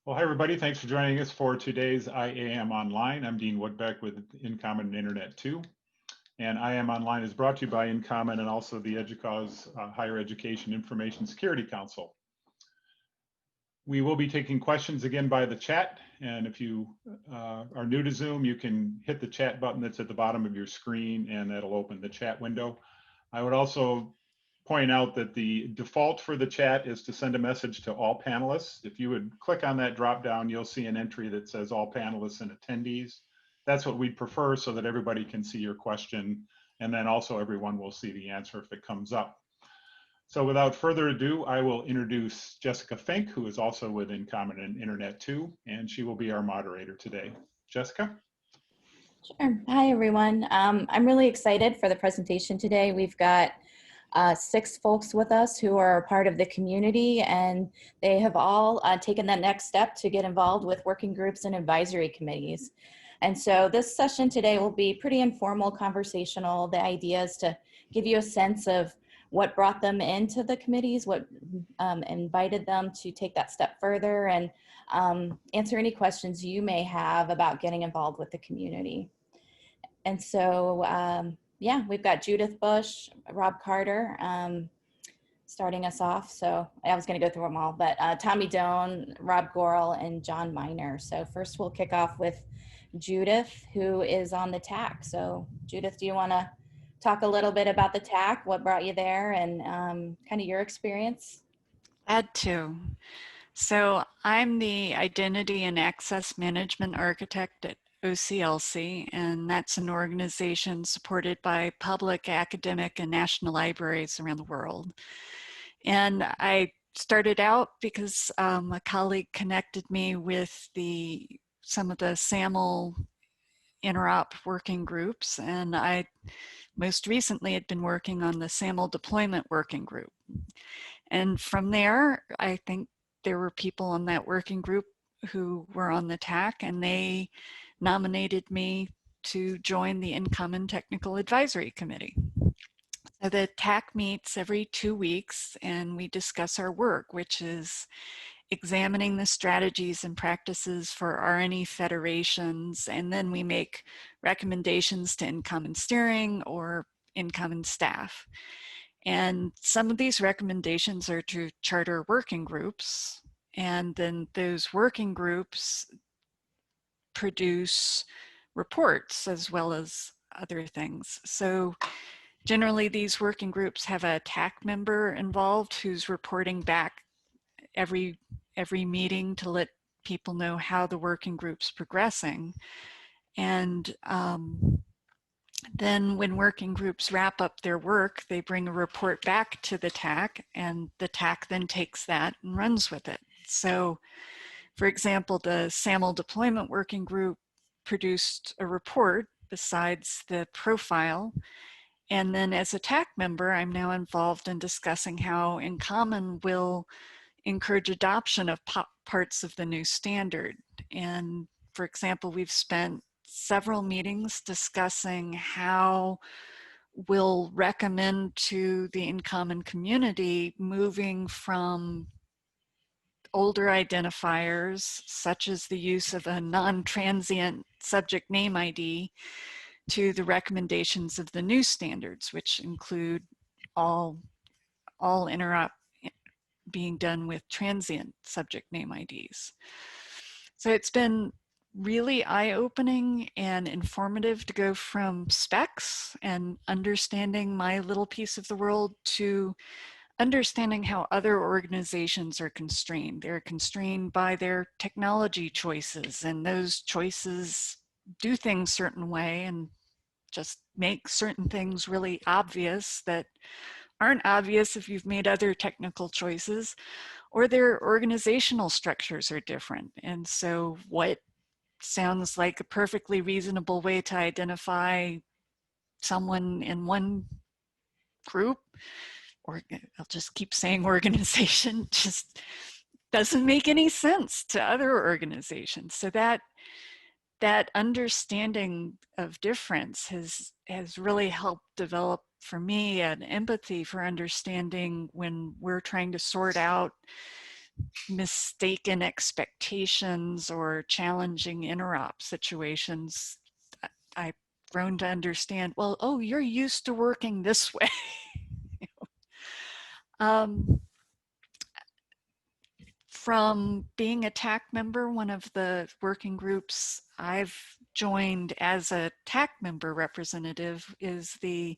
Well, hi, everybody. Thanks for joining us for today's IAM Online. I'm Dean Woodbeck with InCommon Internet 2. And IAM Online is brought to you by InCommon and also the EDUCAUSE Higher Education Information Security Council. We will be taking questions again by the chat. And if you are new to Zoom, you can hit the chat button that's at the bottom of your screen and that'll open the chat window. I would also point out that the default for the chat is to send a message to all panelists. If you would click on that drop down, you'll see an entry that says all panelists and attendees. That's what we'd prefer so that everybody can see your question, and then also everyone will see the answer if it comes up. So without further ado, I will introduce Jessica Fink, who is also with InCommon and Internet 2, and she will be our moderator today. Jessica? Sure. Hi, everyone. I'm really excited for the presentation today. We've got 6 folks with us who are part of the community, and they have all taken that next step to get involved with working groups and advisory committees. And so this session today will be pretty informal, conversational. The idea is to give you a sense of what brought them into the committees, what invited them to take that step further, and answer any questions you may have about getting involved with the community. And so, yeah, we've got Judith Bush, Rob Carter, starting us off. So I was going to go through them all, but Tommy Doan, Rob Gorel, and John Miner. So first we'll kick off with Judith, who is on the TAC. So Judith, do you want to talk a little bit about the TAC, what brought you there, and kind of your experience? Glad to. So I'm the Identity and Access Management Architect at OCLC, and that's an organization supported by public, academic, and national libraries around the world. And I started out because a colleague connected me with some of the SAML interop working groups, and I most recently had been working on the SAML deployment working group. And from there, I think there were people on that working group who were on the TAC, and they nominated me to join the InCommon Technical Advisory Committee. So the TAC meets every 2 weeks, and we discuss our work, which is examining the strategies and practices for RNE federations, and then we make recommendations to InCommon steering or InCommon staff. And some of these recommendations are to charter working groups, and then those working groups produce reports as well as other things. So generally these working groups have a TAC member involved who's reporting back every meeting to let people know how the working group's progressing. And then when working groups wrap up their work, they bring a report back to the TAC, and the TAC then takes that and runs with it. So, for example, the SAML deployment working group produced a report besides the profile. And then as a TAC member, I'm now involved in discussing how InCommon will encourage adoption of parts of the new standard. And for example, we've spent several meetings discussing how we'll recommend to the InCommon community moving from older identifiers, such as the use of a non-transient subject name ID, to the recommendations of the new standards, which include all interop being done with transient subject name IDs. So it's been really eye-opening and informative to go from specs and understanding my little piece of the world to understanding how other organizations are constrained. They're constrained by their technology choices, and those choices do things a certain way and just make certain things really obvious that aren't obvious if you've made other technical choices, or their organizational structures are different. And so what sounds like a perfectly reasonable way to identify someone in one group, or I'll just keep saying organization, just doesn't make any sense to other organizations. So that understanding of difference has really helped develop for me an empathy for understanding when we're trying to sort out mistaken expectations or challenging interop situations, I've grown to understand, well, oh, you're used to working this way. um, from being a TAC member, one of the working groups I've joined as a TAC member representative is the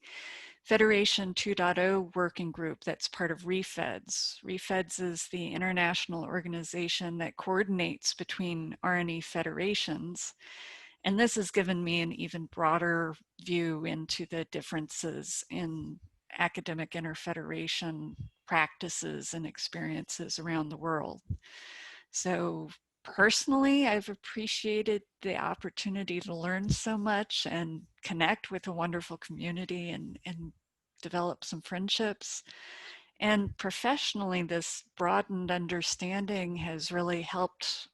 Federation 2.0 working group that's part of REFEDS. REFEDS is the international organization that coordinates between R&E federations. And this has given me an even broader view into the differences in academic interfederation practices and experiences around the world. So personally, I've appreciated the opportunity to learn so much and connect with a wonderful community and develop some friendships. And professionally, this broadened understanding has really helped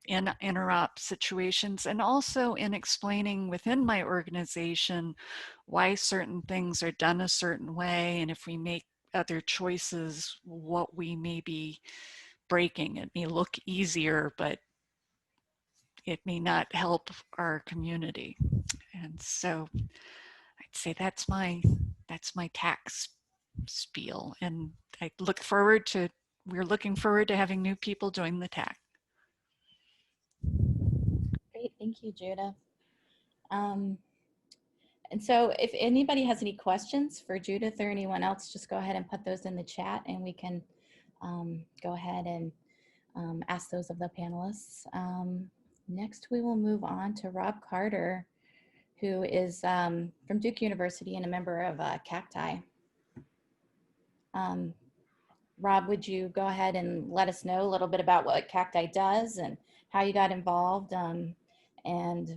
in interop situations and also in explaining within my organization why certain things are done a certain way, and if we make other choices, what we may be breaking. It may look easier, but it may not help our community. And so I'd say that's my tax spiel. And we're looking forward to having new people join the TAC. Great, thank you, Judith. And so if anybody has any questions for Judith or anyone else, just go ahead and put those in the chat and we can go ahead and ask those of the panelists. Next, we will move on to Rob Carter, who is from Duke University and a member of Cacti. Rob, would you go ahead and let us know a little bit about what Cacti does and how you got involved and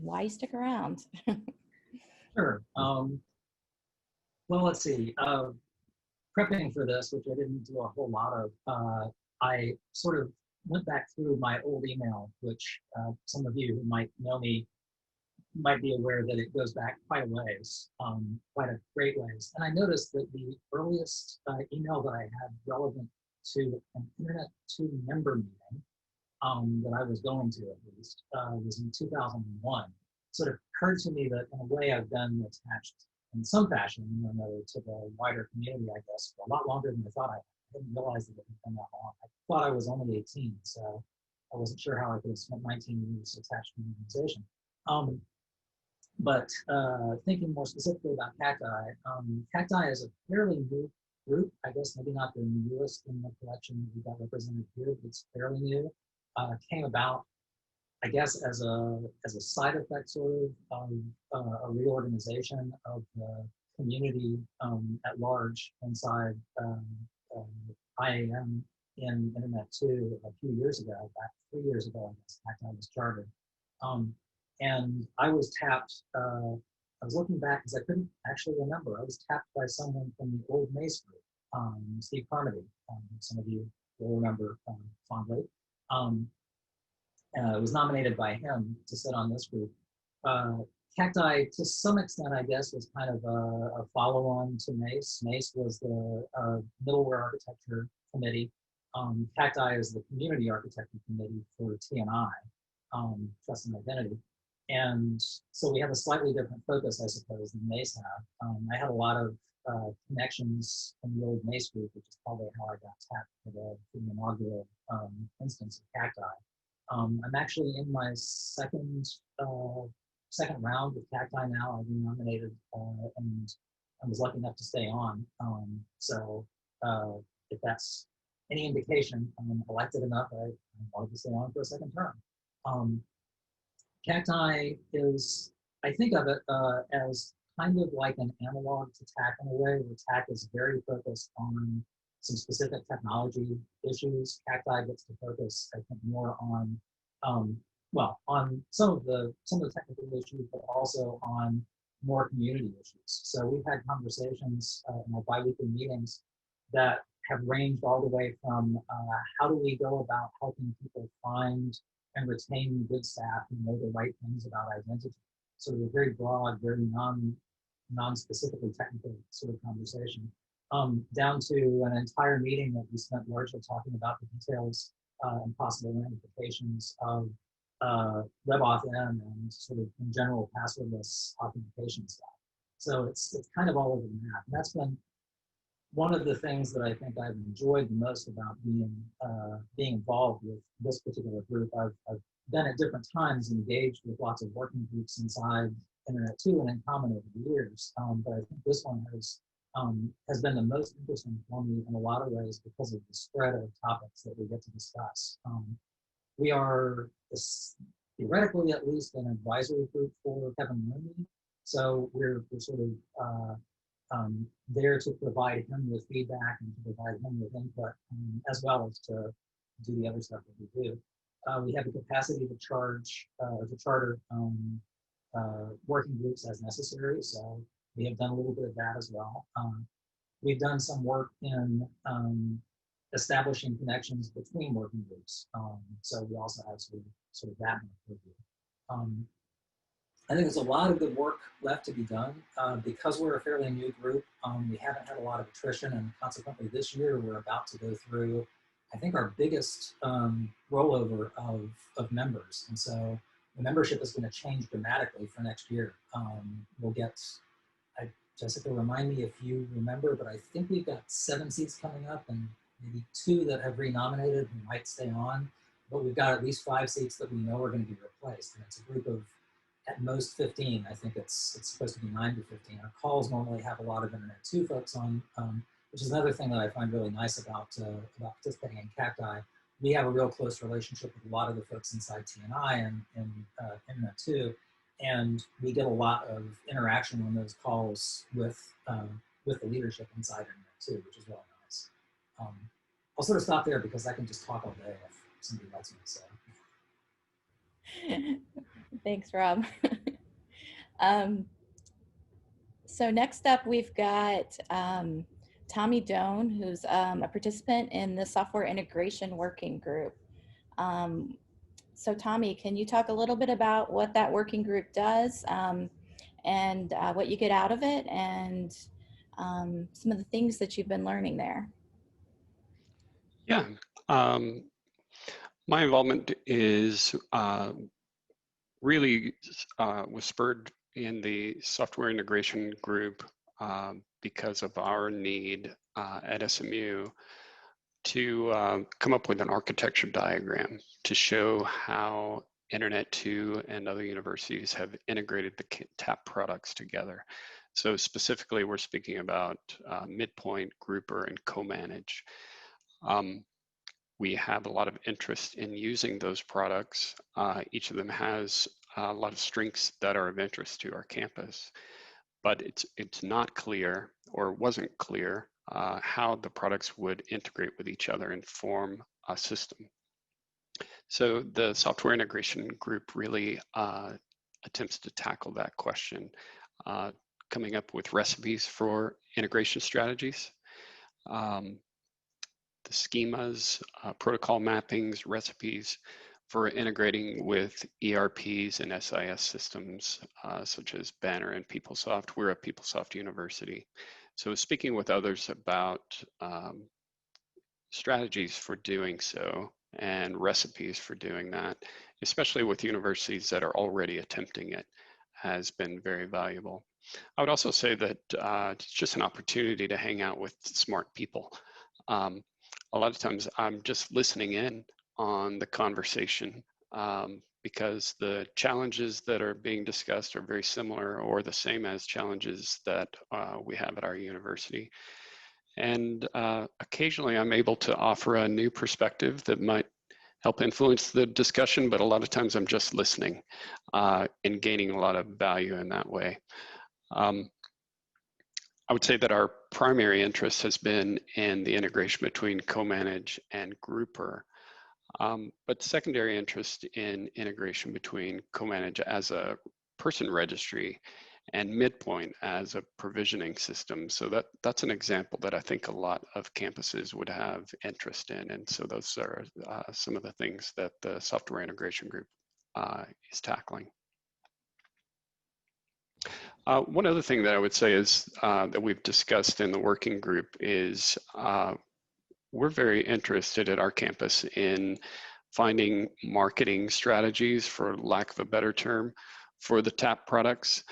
why you stick around? Sure. Well, let's see. Prepping for this, which I didn't do a whole lot of, I sort of went back through my old email, which some of you who might know me might be aware that it goes back quite a ways, quite a great ways. And I noticed that the earliest email that I had relevant to an Internet 2 member meeting that I was going to at least was in 2001. So it occurred to me that in a way I've been attached in some fashion, to the wider community, I guess, for a lot longer than I thought I had. I didn't realize that it had been that long. I thought I was only 18, so I wasn't sure how I could have spent 19 years attached to an organization. But thinking more specifically about Cacti, Cacti is a fairly new group. I guess maybe not the newest in the collection that we've got represented here, but it's fairly new. Came about, I guess, as a side effect sort of a reorganization of the community at large inside IAM in Internet 2 a few years ago, back 3 years ago, I guess, Cacti was chartered. And I was tapped, I was looking back because I couldn't actually remember. I was tapped by someone from the old Mace group, Steve Carmody. Some of you will remember fondly. Was nominated by him to sit on this group. Cacti, to some extent, I guess, was kind of a follow-on to Mace. Mace was the middleware architecture committee. Cacti is the community architecture committee for TNI, Trust and Identity. And so we have a slightly different focus, I suppose, than Mace had. I had a lot of connections in the old Mace group, which is probably how I got tapped for the inaugural instance of Cacti. I'm actually in my second round with Cacti now. I've been nominated and I was lucky enough to stay on. So if that's any indication, I'm elected enough, I wanted to stay on for a second term. Cacti is, I think of it as kind of like an analog to TAC in a way, where TAC is very focused on some specific technology issues. Cacti gets to focus, I think, more on, on some of the technical issues, but also on more community issues. So we've had conversations in our biweekly meetings that have ranged all the way from how do we go about helping people find and retain good staff who know the right things about identity. So a very broad, very non-specifically technical sort of conversation, down to an entire meeting that we spent largely talking about the details and possible ramifications of WebAuthn and sort of in general passwordless authentication stuff. So it's kind of all over the map. And that's been one of the things that I think I've enjoyed the most about being involved with this particular group. I've been at different times engaged with lots of working groups inside Internet 2 and InCommon over the years, but I think this one has been the most interesting for me in a lot of ways because of the spread of topics that we get to discuss. We are, theoretically at least, an advisory group for Kevin Mooney, so we're sort of there to provide him with feedback and to provide him with input, as well as to do the other stuff that we do. We have the capacity to charter working groups as necessary, so we have done a little bit of that as well. We've done some work in establishing connections between working groups, so we also have sort of that review. I think there's a lot of good work left to be done. Because we're a fairly new group, we haven't had a lot of attrition, and consequently this year we're about to go through, I think, our biggest rollover of members. And so the membership is going to change dramatically for next year. We'll get, Jessica, remind me if you remember, but I think we've got 7 seats coming up and maybe 2 that have renominated who might stay on, but we've got at least 5 seats that we know are going to be replaced. And it's a group of at most 15. I think it's supposed to be 9 to 15. Our calls normally have a lot of Internet 2 folks on, which is another thing that I find really nice about participating in Cacti. We have a real close relationship with a lot of the folks inside TNI and Internet 2, and we get a lot of interaction on those calls with the leadership inside Internet 2, which is really nice. I'll sort of stop there because I can just talk all day if somebody lets me. So. Thanks, Rob. So next up, we've got Tommy Doan, who's a participant in the Software Integration Working Group. So Tommy, can you talk a little bit about what that working group does and what you get out of it and some of the things that you've been learning there? Yeah, my involvement is really was spurred in the software integration group because of our need at SMU to come up with an architecture diagram to show how Internet 2 and other universities have integrated the TAP products together. So specifically, we're speaking about Midpoint, Grouper, and Co-Manage. We have a lot of interest in using those products. Each of them has a lot of strengths that are of interest to our campus, but it's not clear, or wasn't clear, how the products would integrate with each other and form a system. So the software integration group really attempts to tackle that question, coming up with recipes for integration strategies, the schemas, protocol mappings, recipes for integrating with ERPs and SIS systems such as Banner and PeopleSoft. We're at PeopleSoft University. So speaking with others about strategies for doing so and recipes for doing that, especially with universities that are already attempting it, has been very valuable. I would also say that it's just an opportunity to hang out with smart people. A lot of times I'm just listening in on the conversation because the challenges that are being discussed are very similar or the same as challenges that we have at our university. And occasionally I'm able to offer a new perspective that might help influence the discussion, but a lot of times I'm just listening and gaining a lot of value in that way. I would say that our primary interest has been in the integration between Co-Manage and Grouper, but secondary interest in integration between Co-Manage as a person registry and Midpoint as a provisioning system. So that's an example that I think a lot of campuses would have interest in. And so those are some of the things that the software integration group is tackling. One other thing that I would say is that we've discussed in the working group is we're very interested at our campus in finding marketing strategies, for lack of a better term, for the TAP products.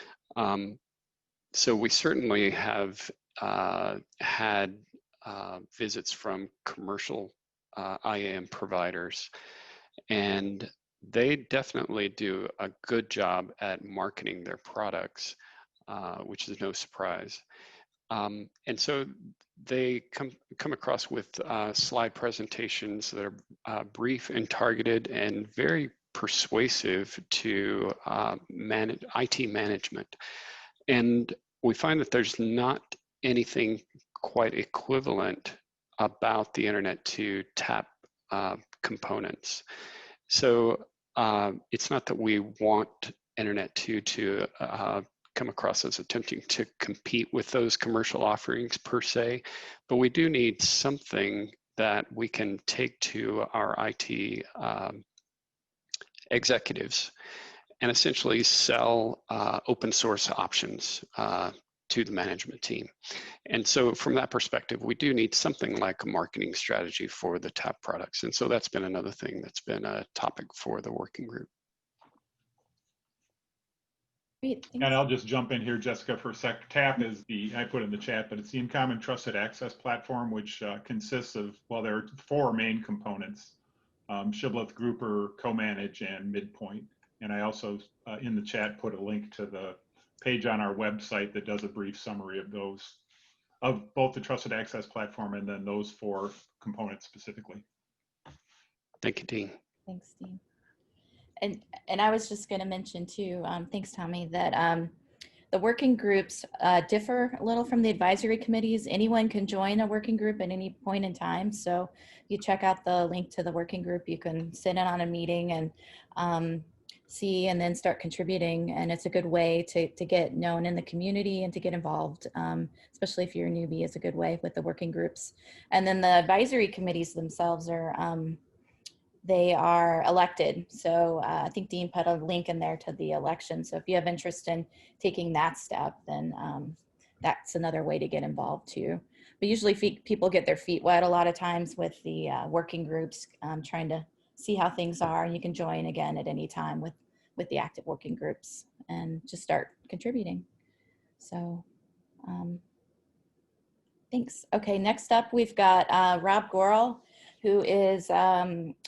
So we certainly have had visits from commercial IAM providers, and they definitely do a good job at marketing their products, which is no surprise. And so they come across with slide presentations that are brief and targeted and very persuasive to manage IT management. And we find that there's not anything quite equivalent about the Internet to TAP components. So it's not that we want Internet 2 to come across as attempting to compete with those commercial offerings per se, but we do need something that we can take to our IT executives and essentially sell open source options to the management team. And so from that perspective, we do need something like a marketing strategy for the TAP products. And so that's been another thing that's been a topic for the working group. Great, And thanks. I'll just jump in here, Jessica, for a sec. TAP is I put in the chat, but it's the InCommon Trusted Access Platform, which consists of, well, there are 4 main components: Shibboleth, Grouper, Co-Manage, and Midpoint. And I also, in the chat, put a link to the page on our website that does a brief summary of those, of both the Trusted Access Platform and then those 4 components specifically. Thank you, Dean. Thanks, Dean. And I was just going to mention too, thanks, Tommy, that the working groups differ a little from the advisory committees. Anyone can join a working group at any point in time. So you check out the link to the working group, you can sit in on a meeting and see and then start contributing. And it's a good way to get known in the community and to get involved, especially if you're a newbie. It's a good way with the working groups. And then the advisory committees themselves are they are elected. So I think Dean put a link in there to the election. So if you have interest in taking that step, then that's another way to get involved too. But usually people get their feet wet a lot of times with the working groups, trying to see how things are. And you can join again at any time with the active working groups and just start contributing. So thanks. Okay, next up we've got Rob Gorel, who is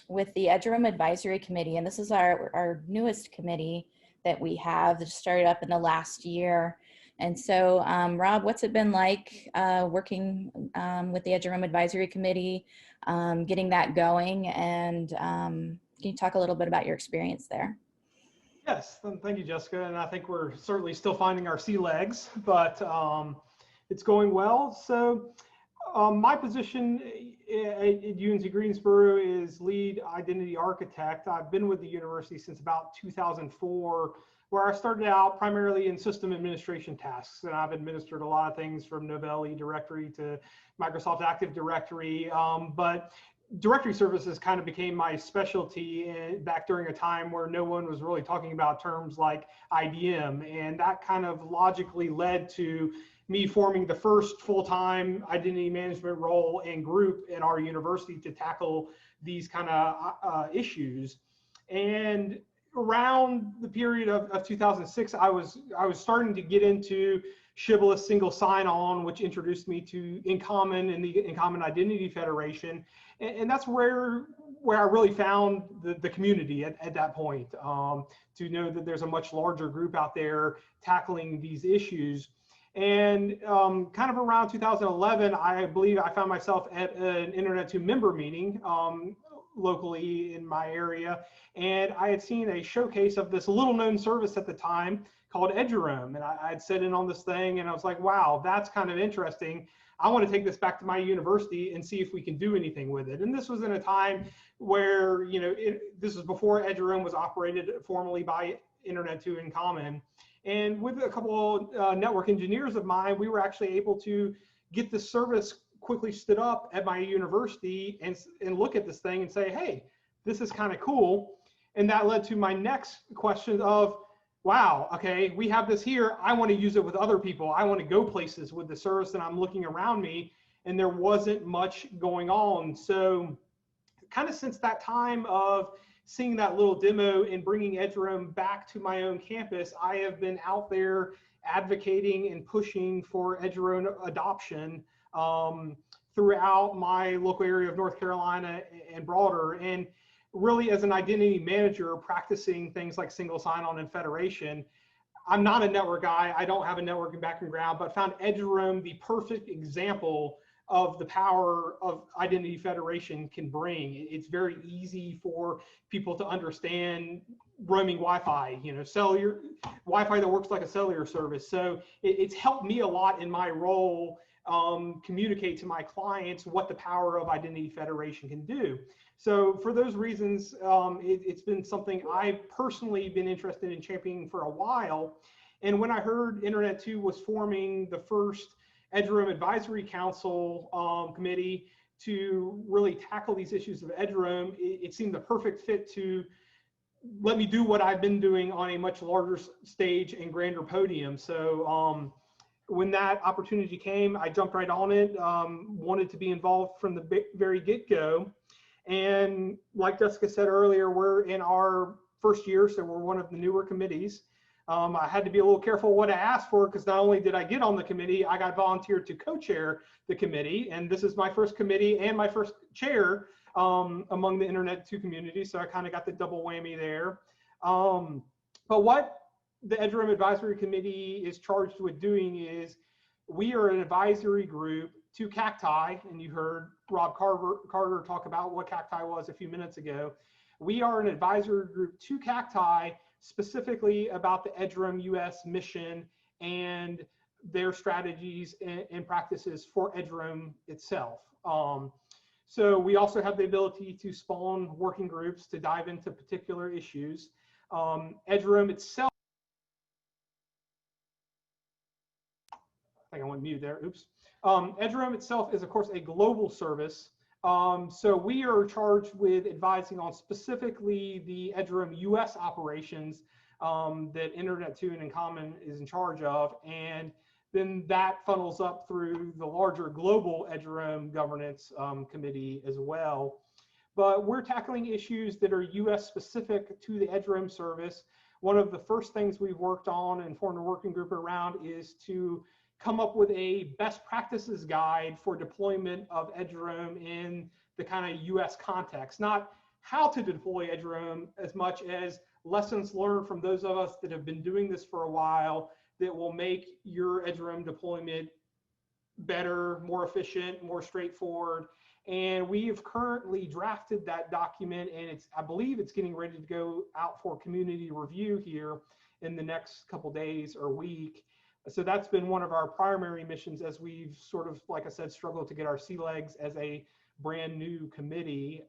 with the Eduroam Advisory Committee. And this is our newest committee that we have that started up in the last year. And so, Rob, what's it been like working with the Eduroam Advisory Committee, getting that going? And can you talk a little bit about your experience there? Yes, thank you, Jessica. And I think we're certainly still finding our sea legs, but it's going well. So my position at UNC Greensboro is lead identity architect. I've been with the university since about 2004, where I started out primarily in system administration tasks. And I've administered a lot of things from Novell eDirectory to Microsoft Active Directory. But directory services kind of became my specialty back during a time where no one was really talking about terms like IBM. And that kind of logically led to me forming the first full-time identity management role and group at our university to tackle these kind of issues. And around the period of 2006, I was starting to get into Shibboleth single sign-on, which introduced me to InCommon and the InCommon Identity Federation. And that's where I really found the community at that point, to know that there's a much larger group out there tackling these issues. And kind of around 2011, I believe I found myself at an Internet 2 member meeting locally in my area. And I had seen a showcase of this little known service at the time called Eduroam. And I had set in on this thing and I was like, wow, that's kind of interesting. I want to take this back to my university and see if we can do anything with it. And this was in a time where, you know, this was before Eduroam was operated formally by Internet 2 InCommon. And with a couple network engineers of mine, we were actually able to get this service quickly stood up at my university and look at this thing and say, hey, this is kind of cool. And that led to my next question of, wow, okay, we have this here. I want to use it with other people. I want to go places with the service, and I'm looking around me, and there wasn't much going on. So kind of since that time of seeing that little demo and bringing Eduroam back to my own campus, I have been out there advocating and pushing for Eduroam adoption throughout my local area of North Carolina and broader. And really, as an identity manager, practicing things like single sign-on and federation, I'm not a network guy. I don't have a networking background, but found Eduroam the perfect example of the power of identity federation can bring. It's very easy for people to understand roaming Wi-Fi, cellular Wi-Fi that works like a cellular service. So it's helped me a lot in my role, communicate to my clients what the power of identity federation can do. So for those reasons, it's been something I've personally been interested in championing for a while. And when I heard Internet 2 was forming the first Eduroam Advisory Council committee to really tackle these issues of Eduroam, it seemed the perfect fit to let me do what I've been doing on a much larger stage and grander podium. So when that opportunity came, I jumped right on it, wanted to be involved from the very get-go. And like Jessica said earlier, we're in our first year, so we're one of the newer committees. I had to be a little careful what I asked for, because not only did I get on the committee, I got volunteered to co-chair the committee. And this is my first committee and my first chair among the Internet 2 community. So I kind of got the double whammy there. But what the Eduroam Advisory Committee is charged with doing is, we are an advisory group to Cacti, and you heard Rob Carter talk about what Cacti was a few minutes ago. We are an advisory group to Cacti specifically about the Eduroam US mission and their strategies and practices for Eduroam itself. So we also have the ability to spawn working groups to dive into particular issues. Eduroam itself, I think I went mute there, oops. Eduroam itself is, of course, a global service. So we are charged with advising on specifically the Eduroam US operations that Internet 2 and InCommon is in charge of. And then that funnels up through the larger global Eduroam governance committee as well. But we're tackling issues that are US specific to the Eduroam service. One of the first things we've worked on and formed a working group around is to come up with a best practices guide for deployment of Eduroam in the kind of US context. Not how to deploy Eduroam as much as lessons learned from those of us that have been doing this for a while that will make your Eduroam deployment better, more efficient, more straightforward. And we have currently drafted that document, and I believe it's getting ready to go out for community review here in the next couple days or week. So that's been one of our primary missions as we've sort of, like I said, struggled to get our sea legs as a brand new committee.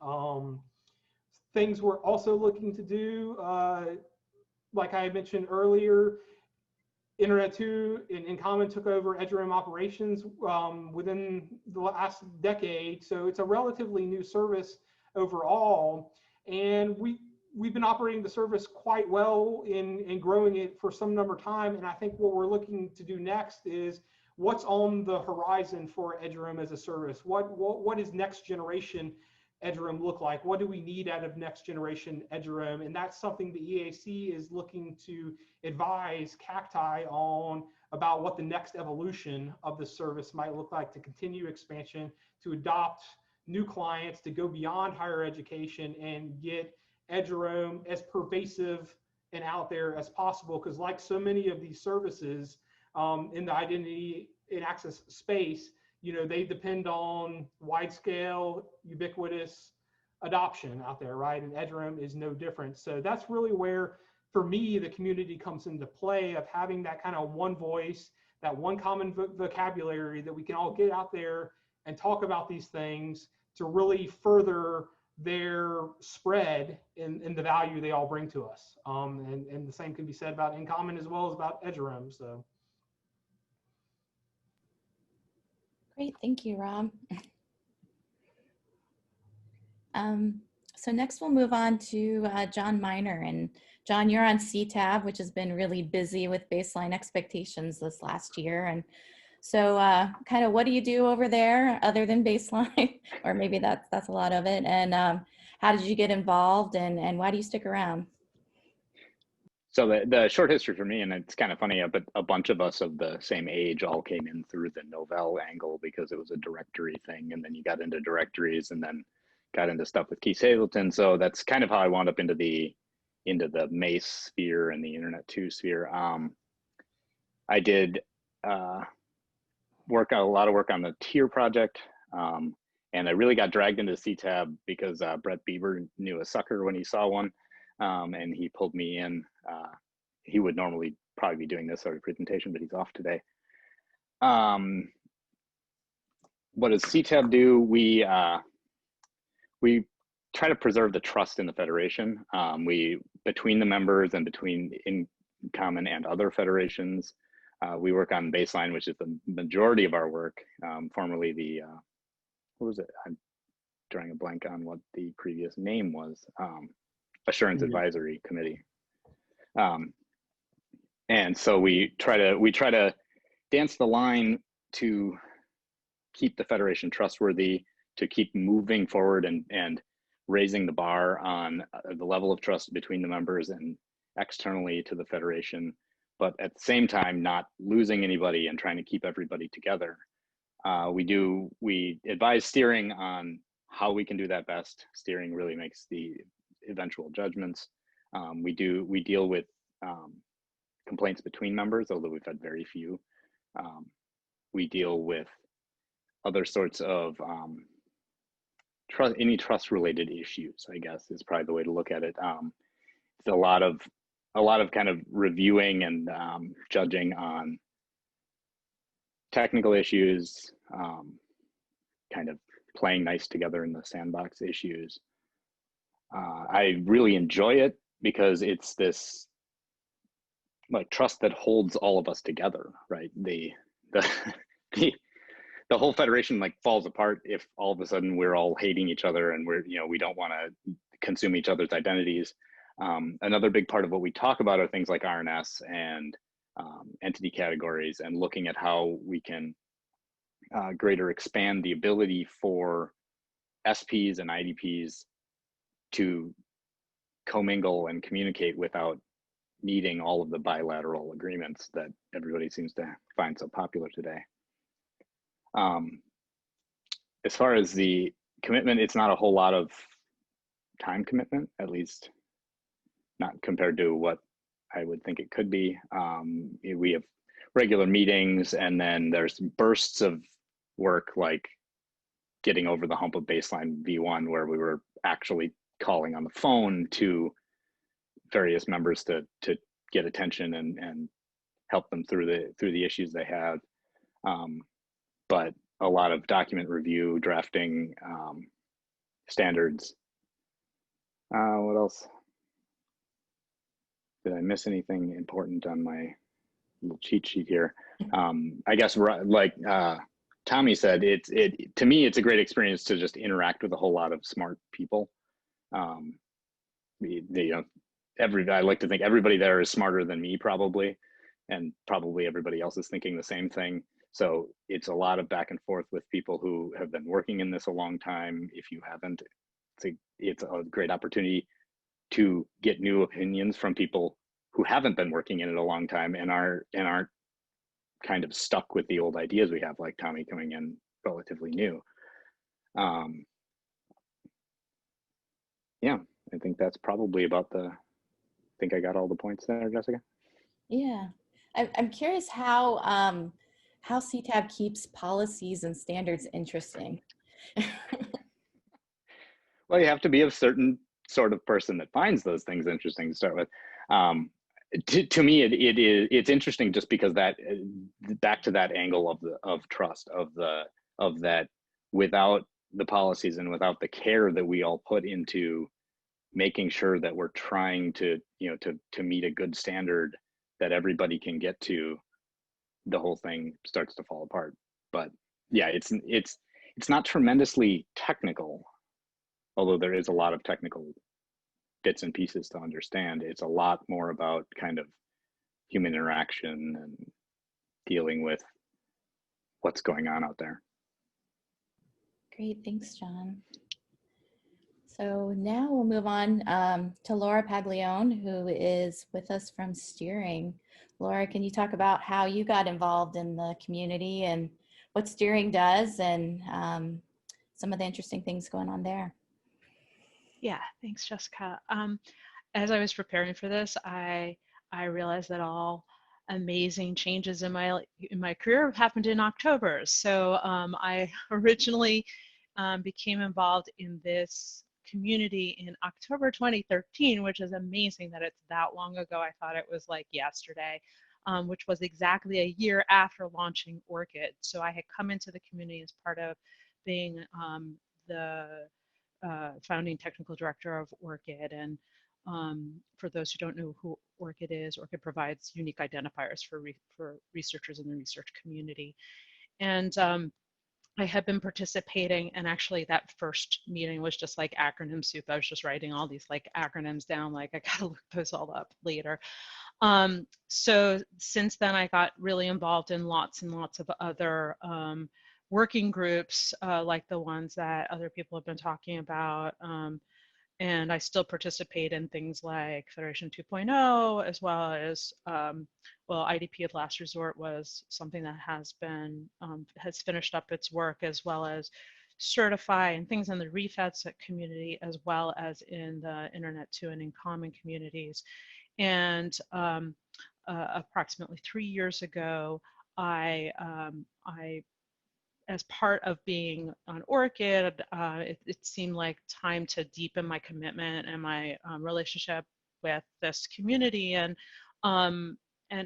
Things we're also looking to do, like I mentioned earlier, Internet 2 and InCommon took over Eduroam operations within the last decade. So it's a relatively new service overall. And we've been operating the service quite well in growing it for some number of time. And I think what we're looking to do next is what's on the horizon for Eduroam as a service. What is next generation Eduroam look like? What do we need out of next generation Eduroam? And that's something the EAC is looking to advise Cacti on, about what the next evolution of the service might look like to continue expansion, to adopt new clients, to go beyond higher education and get Eduroam as pervasive and out there as possible. Because like so many of these services in the identity and access space, they depend on wide scale, ubiquitous adoption out there, right? And Eduroam is no different. So that's really where, for me, the community comes into play, of having that kind of one voice, that one common vocabulary that we can all get out there and talk about these things to really further their spread in the value they all bring to us. And the same can be said about InCommon as well as about Eduroam. So. Great, thank you, Rob. So next we'll move on to John Miner. And John, you're on CTAB, which has been really busy with baseline expectations this last year. And so kind of what do you do over there other than baseline? Or maybe that's a lot of it. And how did you get involved and why do you stick around? So the short history for me, and it's kind of funny, but a bunch of us of the same age all came in through the Novell angle because it was a directory thing. And then you got into directories and then got into stuff with Keith Hazleton. So that's kind of how I wound up into the Mace sphere and the Internet 2 sphere. I did a lot of work on the tier project. And I really got dragged into CTAB because Brett Bieber knew a sucker when he saw one. And he pulled me in. He would normally probably be doing this sort of presentation, but he's off today. What does CTAB do? We try to preserve the trust in the federation. Between the members and between InCommon and other federations, we work on baseline, which is the majority of our work. Formerly the, what was it? I'm drawing a blank on what the previous name was. Assurance Advisory Committee. And so we try to dance the line to keep the federation trustworthy, to keep moving forward and raising the bar on the level of trust between the members and externally to the federation, but at the same time not losing anybody and trying to keep everybody together. We advise steering on how we can do that best. Steering really makes the eventual judgments. We deal with complaints between members, although we've had very few. We deal with other sorts of any trust related issues, I guess is probably the way to look at it. It's a lot of kind of reviewing and judging on technical issues, kind of playing nice together in the sandbox issues. I really enjoy it because it's this like trust that holds all of us together, right? The whole federation like falls apart if all of a sudden we're all hating each other and we don't want to consume each other's identities. Another big part of what we talk about are things like RNS and entity categories and looking at how we can greater expand the ability for SPs and IDPs to commingle and communicate without needing all of the bilateral agreements that everybody seems to find so popular today. As far as the commitment, it's not a whole lot of time commitment, at least not compared to what I would think it could be. We have regular meetings and then there's bursts of work like getting over the hump of baseline V1 where we were actually calling on the phone to various members to get attention and help them through the issues they have. But a lot of document review, drafting, standards. What else? Did I miss anything important on my little cheat sheet here? I guess like Tommy said, to me, it's a great experience to just interact with a whole lot of smart people. I like to think everybody there is smarter than me probably, and probably everybody else is thinking the same thing. So it's a lot of back and forth with people who have been working in this a long time. If you haven't, it's a great opportunity to get new opinions from people who haven't been working in it a long time and aren't kind of stuck with the old ideas we have, like Tommy coming in relatively new. Yeah, I think that's probably about I think I got all the points there, Jessica. Yeah, I'm curious how CTAB keeps policies and standards interesting. Well, you have to be a certain sort of person that finds those things interesting to start with. To me, it's interesting just because that back to that angle of trust of that without the policies and without the care that we all put into making sure that we're trying to meet a good standard that everybody can get to, the whole thing starts to fall apart. But yeah, it's not tremendously technical. although there is a lot of technical bits and pieces to understand, it's a lot more about kind of human interaction and dealing with what's going on out there. Great, thanks, John. So now we'll move on to Laura Paglione, who is with us from Steering. Laura, can you talk about how you got involved in the community and what Steering does and some of the interesting things going on there? Yeah, thanks, Jessica. As I was preparing for this, I realized that all amazing changes in my career happened in October. So I originally became involved in this community in October 2013, which is amazing that it's that long ago. I thought it was like yesterday, which was exactly a year after launching ORCID. So I had come into the community as part of being the founding technical director of ORCID. And for those who don't know who ORCID is, ORCID provides unique identifiers for researchers in the research community. And I had been participating, and actually that first meeting was just like acronym soup. I was just writing all these like acronyms down, like I gotta look those all up later. So since then I got really involved in lots and lots of other working groups like the ones that other people have been talking about. And I still participate in things like Federation 2.0, as well as, well, IDP of last resort was something that has been, has finished up its work, as well as Certify and things in the ReFEDS community, as well as in the Internet 2 and InCommon communities. And approximately 3 years ago, I as part of being on ORCID, it seemed like time to deepen my commitment and my relationship with this community, and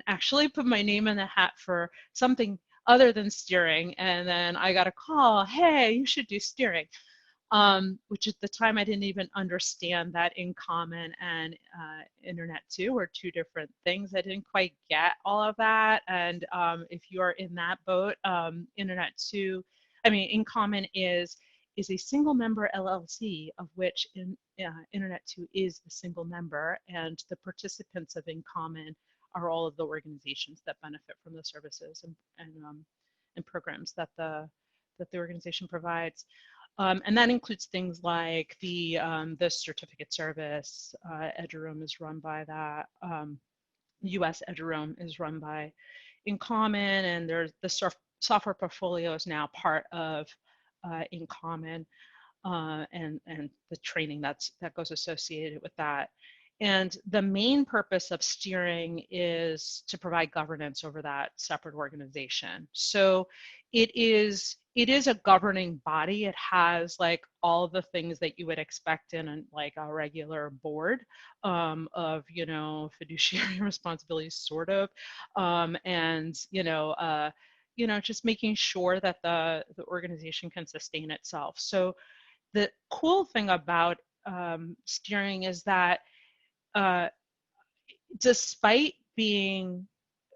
actually put my name in the hat for something other than steering. And then I got a call, hey, you should do steering. Which at the time I didn't even understand that InCommon and Internet 2 were two different things. I didn't quite get all of that. And if you're in that boat, Internet 2, I mean, InCommon is a single member LLC, of which Internet 2 is the single member, and the participants of InCommon are all of the organizations that benefit from the services and programs that the organization provides. And that includes things like the certificate service. Eduroam is run by that. US Eduroam is run by InCommon, and there's the software portfolio is now part of InCommon, and the training that goes associated with that. And the main purpose of steering is to provide governance over that separate organization. So it is a governing body. It has like all the things that you would expect in like a regular board of, you know, fiduciary responsibilities, sort of, and just making sure that the organization can sustain itself. So the cool thing about steering is that despite being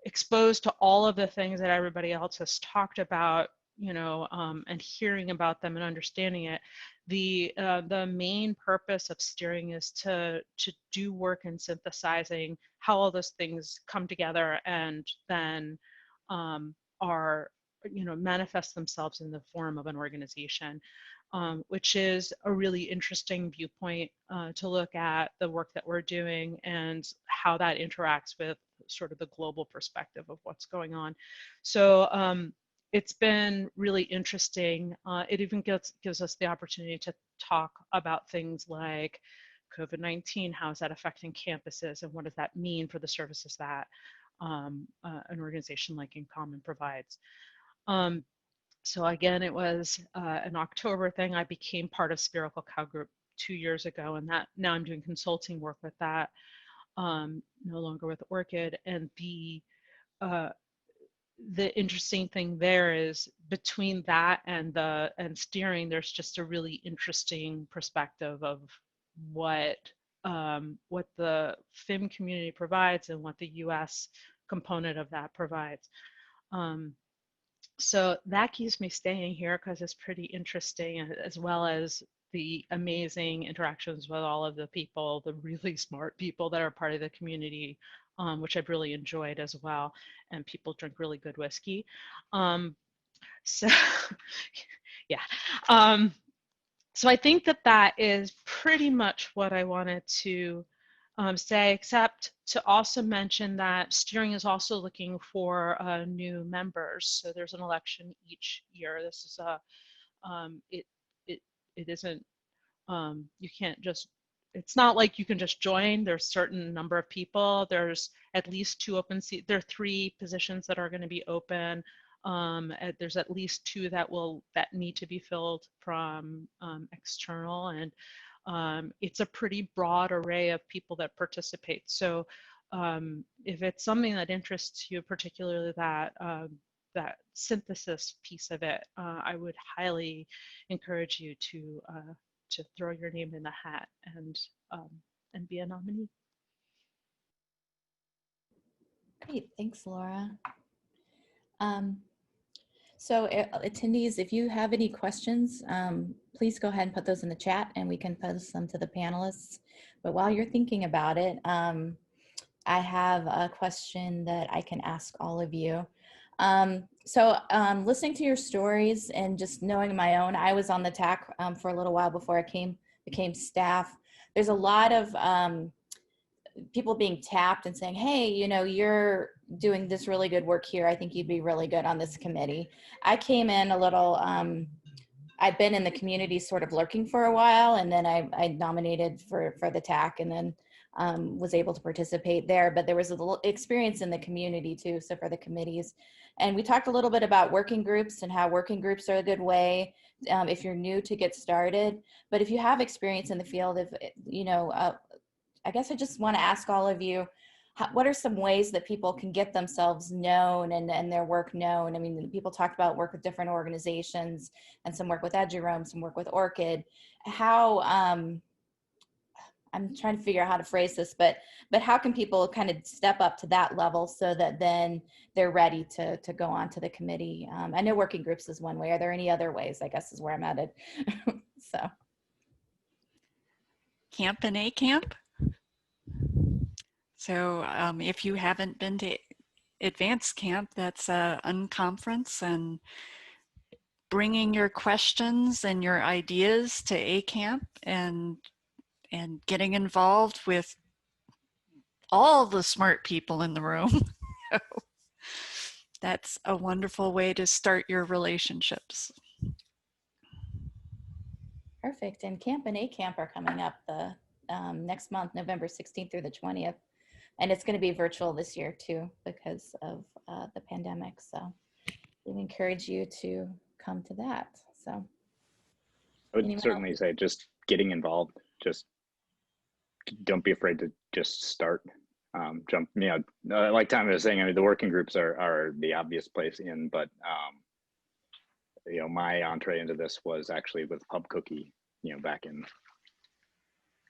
exposed to all of the things that everybody else has talked about, and hearing about them and understanding it, the main purpose of steering is to do work in synthesizing how all those things come together and then manifest themselves in the form of an organization. Which is a really interesting viewpoint to look at the work that we're doing and how that interacts with sort of the global perspective of what's going on. So it's been really interesting. It even gives us the opportunity to talk about things like COVID-19, how is that affecting campuses, and what does that mean for the services that an organization like InCommon provides. So again, it was an October thing. I became part of Spherical Cow Group 2 years ago, and that now I'm doing consulting work with that, no longer with ORCID. And the interesting thing there is between that and steering, there's just a really interesting perspective of what the FIM community provides and what the US component of that provides. So that keeps me staying here because it's pretty interesting, as well as the amazing interactions with all of the people, the really smart people that are part of the community, which I've really enjoyed as well. And people drink really good whiskey. So yeah. So I think that that is pretty much what I wanted to say, except to also mention that steering is also looking for new members. So there's an election each year. This is a it isn't you can't just, it's not like you can just join. There's a certain number of people. There's at least 2 open seats. There are 3 positions that are going to be open. There's at least 2 that need to be filled from external, and it's a pretty broad array of people that participate. So if it's something that interests you, particularly that synthesis piece of it, I would highly encourage you to throw your name in the hat and be a nominee. Great, thanks, Laura. So attendees, if you have any questions, please go ahead and put those in the chat and we can post them to the panelists. But while you're thinking about it, I have a question that I can ask all of you. Listening to your stories and just knowing my own, I was on the TAC for a little while before I became staff. There's a lot of people being tapped and saying, hey, you know, you're doing this really good work here. I think you'd be really good on this committee. I came in a little, I've been in the community sort of lurking for a while, and then I nominated for the TAC, and then was able to participate there, but there was a little experience in the community too, so for the committees. And we talked a little bit about working groups and how working groups are a good way if you're new to get started. But if you have experience in the field, if you know, I guess I just want to ask all of you, what are some ways that people can get themselves known and their work known? I mean, people talked about work with different organizations and some work with Eduroam, some work with Orchid. How, I'm trying to figure out how to phrase this, but how can people kind of step up to that level so that then they're ready to go on to the committee? I know working groups is one way. Are there any other ways, I guess, is where I'm at. So. Camp and A camp. So if you haven't been to advanced camp, that's a unconference, and bringing your questions and your ideas to A camp and getting involved with all the smart people in the room. That's a wonderful way to start your relationships. Perfect. And camp and A camp are coming up the next month, November 16th through the 20th. And it's going to be virtual this year too, because of the pandemic. So we encourage you to come to that. So I would certainly say just getting involved, just don't be afraid to just start. Jump, you know, like Tom was saying, I mean, the working groups are the obvious place in, but you know, my entree into this was actually with Pub Cookie, you know, back in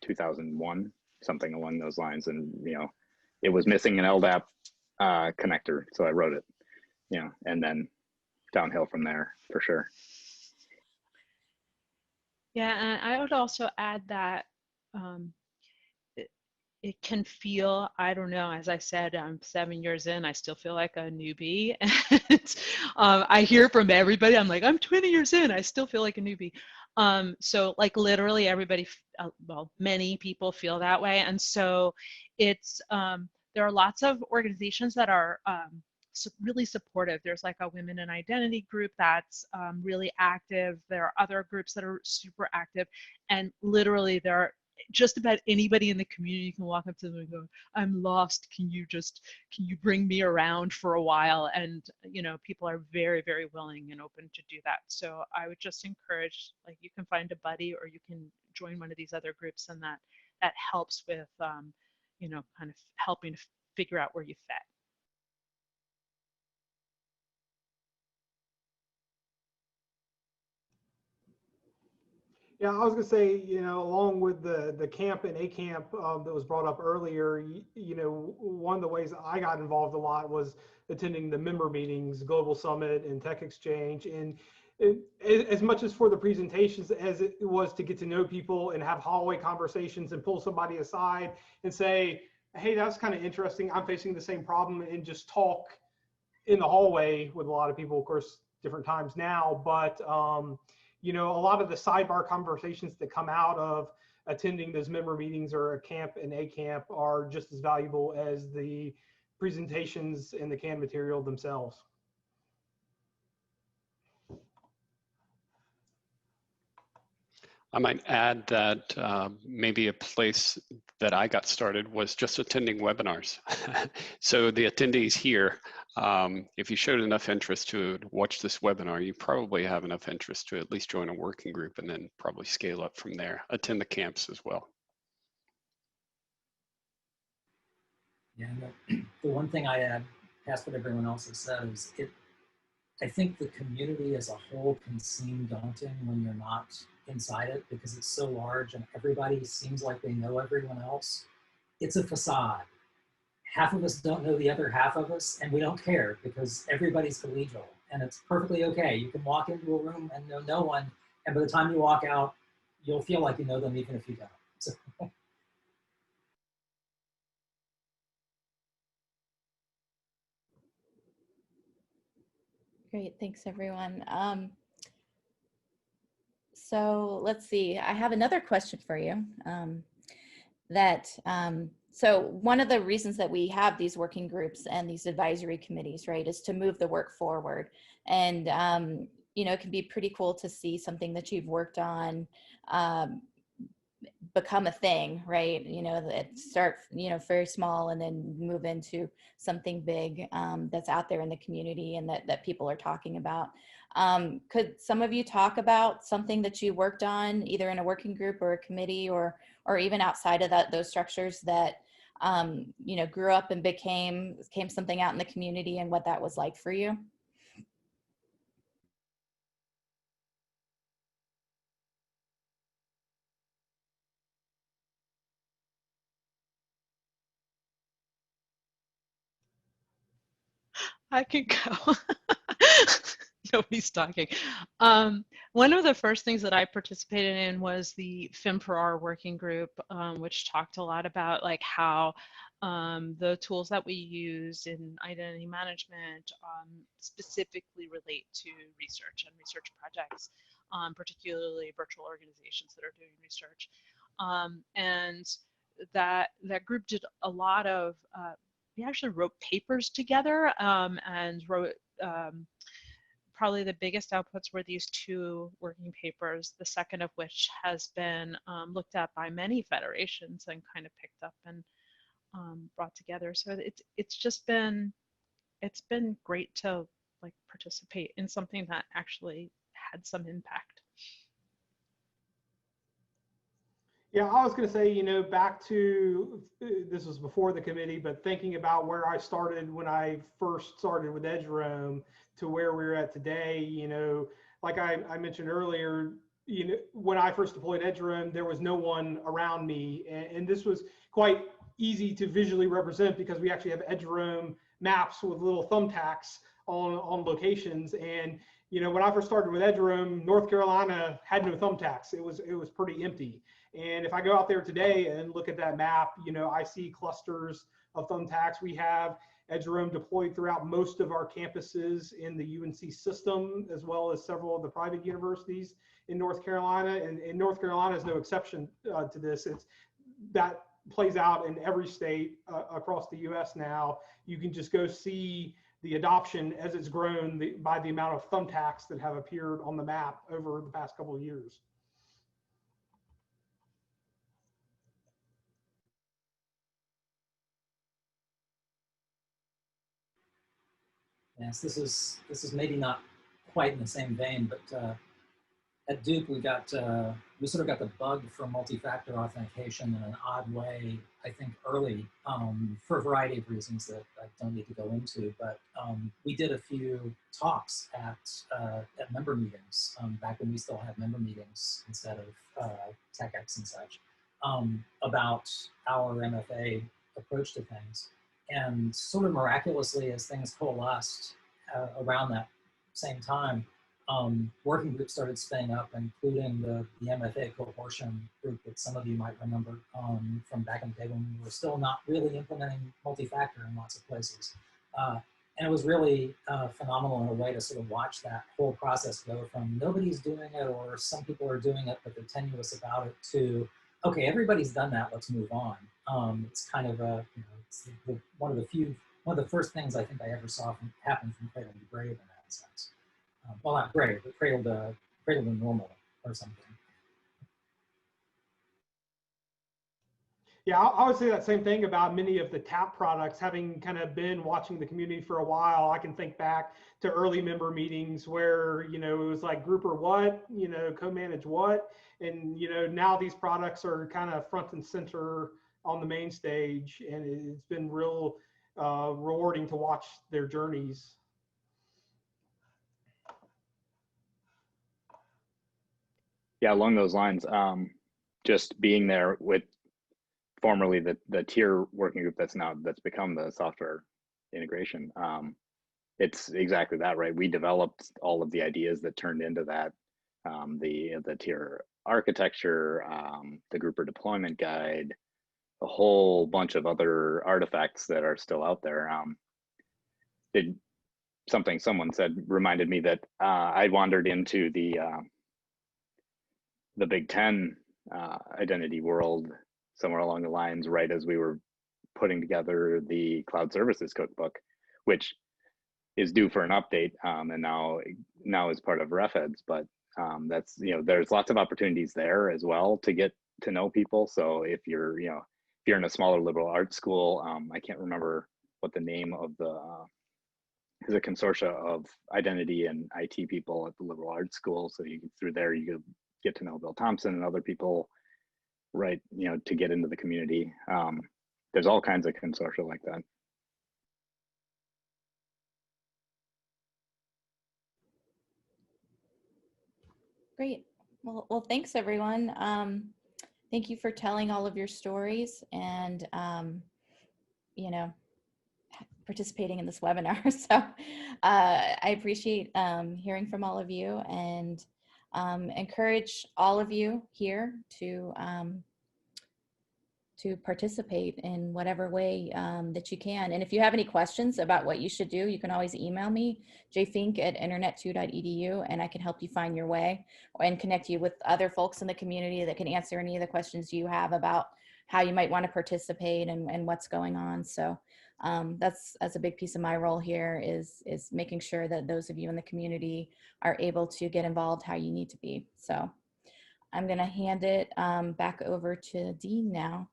2001, something along those lines. And, you know, it was missing an LDAP connector. So I wrote it, you know, and then downhill from there for sure. Yeah, and I would also add that it can feel, I don't know, as I said, I'm 7 years in, I still feel like a newbie. And I hear from everybody, I'm like, I'm 20 years in, I still feel like a newbie. So like literally everybody, well, many people feel that way. And so it's, there are lots of organizations that are really supportive. There's like a women in identity group that's really active. There are other groups that are super active, and literally there are just about anybody in the community can walk up to them and go, I'm lost, can you bring me around for a while? And you know, people are very, very willing and open to do that. So I would just encourage, like, you can find a buddy or you can join one of these other groups, and that helps with you know, kind of helping to figure out where you fit. Yeah, I was gonna say, you know, along with the camp and A camp that was brought up earlier, you know, one of the ways I got involved a lot was attending the member meetings, Global Summit and Tech Exchange. And as much as for the presentations as it was to get to know people and have hallway conversations and pull somebody aside and say, hey, that's kind of interesting. I'm facing the same problem, and just talk in the hallway with a lot of people, of course, different times now. But, you know, a lot of the sidebar conversations that come out of attending those member meetings or a camp and a camp are just as valuable as the presentations and the canned material themselves. I might add that maybe a place that I got started was just attending webinars. So the attendees here, if you showed enough interest to watch this webinar, you probably have enough interest to at least join a working group, and then probably scale up from there. Attend the camps as well. Yeah, the one thing I add, past what everyone else has said, is I think the community as a whole can seem daunting when you're not inside it, because it's so large and everybody seems like they know everyone else. It's a facade. Half of us don't know the other half of us, and we don't care because everybody's collegial, and it's perfectly okay. You can walk into a room and know no one, and by the time you walk out, you'll feel like you know them even if you don't. So. Great, thanks everyone. So let's see, I have another question for you. So one of the reasons that we have these working groups and these advisory committees, right, is to move the work forward. And, you know, it can be pretty cool to see something that you've worked on become a thing, right? You know, that start, you know, very small and then move into something big that's out there in the community and that people are talking about. Could some of you talk about something that you worked on either in a working group or a committee or even outside of those structures that, you know, grew up and became something out in the community, and what that was like for you? I can go. Nobody's talking. One of the first things that I participated in was the FIM4R working group, which talked a lot about like how the tools that we use in identity management specifically relate to research and research projects, particularly virtual organizations that are doing research. And that group did a lot of we actually wrote papers together and wrote probably the biggest outputs were these 2 working papers, the second of which has been looked at by many federations and kind of picked up and brought together. So it's been great to like participate in something that actually had some impact. Yeah, I was going to say, you know, back to, this was before the committee, but thinking about where I started when I first started with Eduroam to where we're at today, you know, like I mentioned earlier, you know, when I first deployed Eduroam, there was no one around me. And this was quite easy to visually represent because we actually have Eduroam maps with little thumbtacks on locations. And, you know, when I first started with Eduroam, North Carolina had no thumbtacks. It was pretty empty. And if I go out there today and look at that map, you know, I see clusters of thumbtacks. We have Eduroam deployed throughout most of our campuses in the UNC system, as well as several of the private universities in North Carolina. And North Carolina is no exception to this. That plays out in every state across the US now. You can just go see the adoption as it's grown by the amount of thumbtacks that have appeared on the map over the past couple of years. Yes, this is maybe not quite in the same vein, but at Duke we sort of got the bug for multi-factor authentication in an odd way, I think early, for a variety of reasons that I don't need to go into. But we did a few talks at member meetings back when we still had member meetings instead of TechX and such, about our MFA approach to things. And sort of miraculously, as things coalesced around that same time, working groups started spinning up, including the MFA cohortion group that some of you might remember from back in the day when we were still not really implementing multi-factor in lots of places. And it was really phenomenal in a way to sort of watch that whole process go from nobody's doing it or some people are doing it, but they're tenuous about it to, okay, everybody's done that, let's move on. It's kind of a, you know, it's one of the first things I think I ever saw happen from cradle to grave in that sense. Well, not grave, but cradle to normal or something. Yeah, I would say that same thing about many of the TAP products. Having kind of been watching the community for a while, I can think back to early member meetings where, you know, it was like group or what, you know, co-manage what. And, you know, now these products are kind of front and center on the main stage. And it's been real rewarding to watch their journeys. Yeah, along those lines, just being there with formerly the tier working group that's become the software integration. It's exactly that, right? We developed all of the ideas that turned into that, the tier architecture, the grouper deployment guide, a whole bunch of other artifacts that are still out there. Something someone said reminded me that I wandered into the Big Ten identity world somewhere along the lines right as we were putting together the cloud services cookbook, which is due for an update and now is part of RefEds. But that's, you know, there's lots of opportunities there as well to get to know people. So if you're, you know, if you're in a smaller liberal arts school, I can't remember what the name of is a consortia of identity and IT people at the liberal arts school. So you through there you could get to know Bill Thompson and other people, right, you know, to get into the community. There's all kinds of consortia like that. Great. Well, thanks everyone. Thank you for telling all of your stories and, you know, participating in this webinar. So I appreciate hearing from all of you and encourage all of you here to participate in whatever way that you can. And if you have any questions about what you should do, you can always email me, jfink@internet2.edu, and I can help you find your way and connect you with other folks in the community that can answer any of the questions you have about how you might want to participate and what's going on. So that's a big piece of my role here is making sure that those of you in the community are able to get involved how you need to be. So I'm going to hand it back over to Dean now.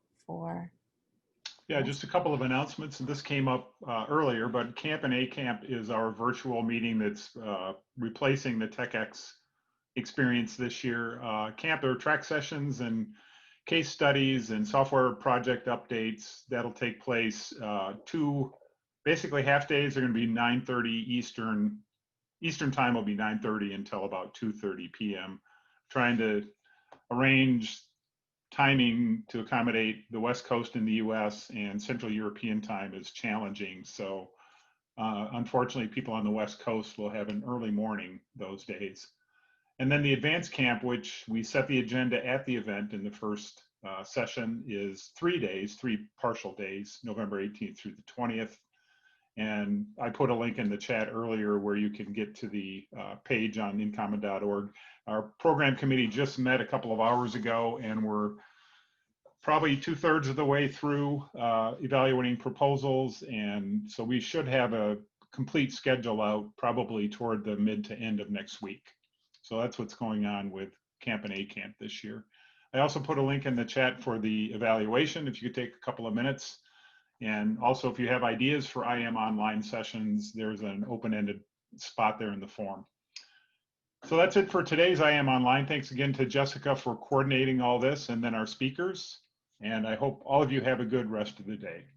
Yeah, just a couple of announcements. This came up earlier, but Camp and A-Camp is our virtual meeting that's replacing the TechX experience this year. Camp, there are track sessions and case studies and software project updates that'll take place. Two basically half days are going to be 9:30 Eastern. Eastern time will be 9:30 until about 2:30 p.m. Trying to arrange timing to accommodate the West Coast in the US and Central European time is challenging. So unfortunately, people on the West Coast will have an early morning those days. And then the advanced camp, which we set the agenda at the event in the first session, is 3 days, 3 partial days, November 18th through the 20th. And I put a link in the chat earlier where you can get to the page on InCommon.org. Our program committee just met a couple of hours ago, and we're probably 2/3 of the way through evaluating proposals. And so we should have a complete schedule out probably toward the mid to end of next week. So that's what's going on with Camp and A-Camp this year. I also put a link in the chat for the evaluation, if you could take a couple of minutes. And also, if you have ideas for IAM Online sessions, there's an open-ended spot there in the form. So that's it for today's IAM Online. Thanks again to Jessica for coordinating all this and then our speakers. And I hope all of you have a good rest of the day.